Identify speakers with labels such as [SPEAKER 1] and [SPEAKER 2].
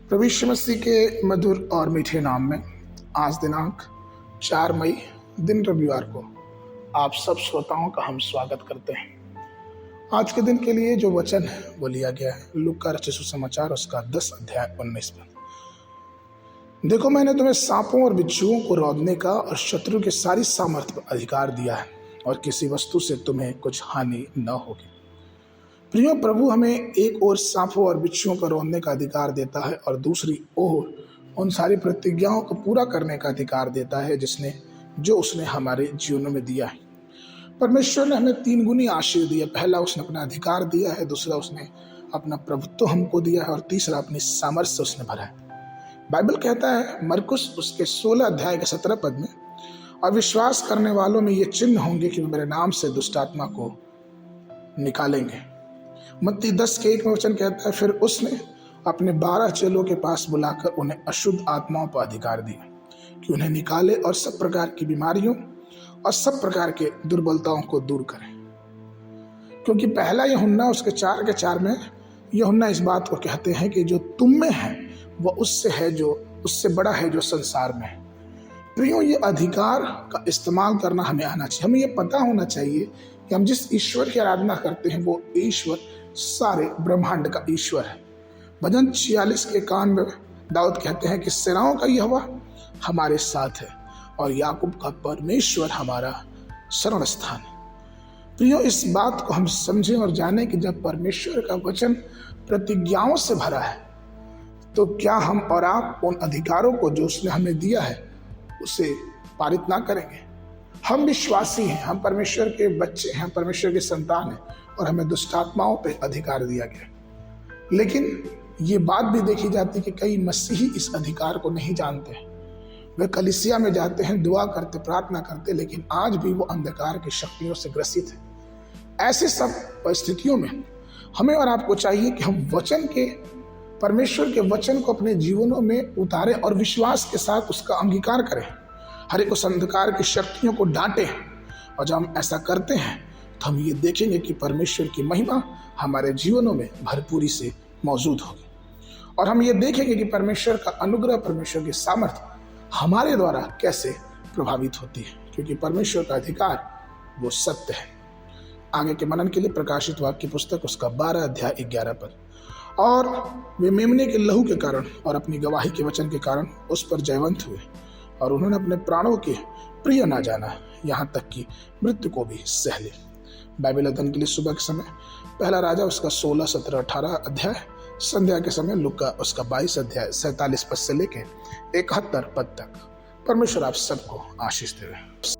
[SPEAKER 1] प्रभु यीशु मसीह के मधुर और मीठे नाम में आज दिनांक 4 मई दिन रविवार को आप सब श्रोताओं का हम स्वागत करते हैं। आज के दिन के लिए जो वचन वो लिया गया है लूका रचित सुसमाचार उसका 10 अध्याय 19 पद। देखो, मैंने तुम्हें सांपों और बिच्छुओं को रौंदने का और शत्रु के सारी सामर्थ्य पर अधिकार दिया है और किसी वस्तु से तुम्हें कुछ हानि न होगी। प्रियो, प्रभु हमें एक ओर सांपों और बिच्छुओं को रौंदने का अधिकार देता है और दूसरी ओर उन सारी प्रतिज्ञाओं को पूरा करने का अधिकार देता है जो उसने हमारे जीवनों में दिया है। परमेश्वर ने हमें 3 गुनी आशीष दी है। पहला, उसने अपना अधिकार दिया है। दूसरा, उसने अपना प्रभुत्व हमको दिया है और तीसरा, अपनी सामर्थ्य उसने भरा है। बाइबल कहता है मरकुस उसके 16 अध्याय के 17 पद में, और विश्वास करने वालों में ये चिन्ह होंगे कि वे मेरे नाम से दुष्ट आत्मा को निकालेंगे। मत्ती 10 के 1 में वचन कहता है, फिर उसने अपने 12 चेलों के पास बुलाकर उन्हें अशुद्ध आत्माओं पर अधिकार दिया कि उन्हें निकाले और सब प्रकार की बीमारियों और सब प्रकार के दुर्बलताओं को दूर करें। क्योंकि पहला यूहन्ना उसके 4 के 4 में यूहन्ना इस बात को कहते हैं कि जो तुम में है वह उससे है जो उससे बड़ा है जो संसार में है। प्रियो, ये अधिकार का इस्तेमाल करना हमें आना चाहिए। हमें ये पता होना चाहिए कि हम जिस ईश्वर की आराधना करते हैं वो ईश्वर सारे ब्रह्मांड का ईश्वर है। भजन 46 के 91 में दाऊद कहते हैं कि सेनाओं का यहोवा हमारे साथ है और याकूब का परमेश्वर हमारा शरण स्थान है। प्रियो, इस बात को हम समझें और जानें कि जब परमेश्वर का वचन प्रतिज्ञाओं से भरा है तो क्या हम और आप उन अधिकारों को जो उसने हमें दिया है उसे पारित ना करेंगे। हम विश्वासी हैं, हम परमेश्वर के बच्चे हैं, परमेश्वर के संतान हैं और हमें दुष्ट आत्माओं पे अधिकार दिया गया। लेकिन ये बात भी देखी जाती है कि कई मसीही इस अधिकार को नहीं जानते हैं। वे कलीसिया में जाते हैं, दुआ करते, प्रार्थना करते, लेकिन आज भी वो अंधकार की शक्तियों से ग्रसित है। ऐसे सब परिस्थितियों में हमें और आपको चाहिए कि हम परमेश्वर के वचन को अपने जीवनों में उतारें और विश्वास के साथ उसका अंगीकार करें। हर एक उस अंधकार की शक्तियों को डांटें। और जब हम ऐसा करते हैं तो हम ये देखेंगे कि परमेश्वर की महिमा हमारे जीवनों में भरपूरी से मौजूद होगी और हम ये देखेंगे कि परमेश्वर का अनुग्रह, परमेश्वर की सामर्थ्य हमारे द्वारा कैसे प्रभावित होती है, क्योंकि परमेश्वर का अधिकार वो सत्य है। आगे के मनन के लिए प्रकाशित वाक्य की पुस्तक उसका 12 अध्याय 11 पद। और वे मेमने के लहू के कारण और अपनी गवाही के वचन के कारण उस पर जयवंत हुए और उन्होंने अपने प्राणों के प्रिय ना जाना, यहाँ तक कि मृत्यु को भी सह लिया। बाइबल अध्ययन के लिए सुबह के समय पहला राजा उसका 16, 17, 18 अध्याय, संध्या के समय लूका उसका 22 अध्याय 47 पद से लेके 71 पद तक। परमेश्वर आप सबको आशीष देवे।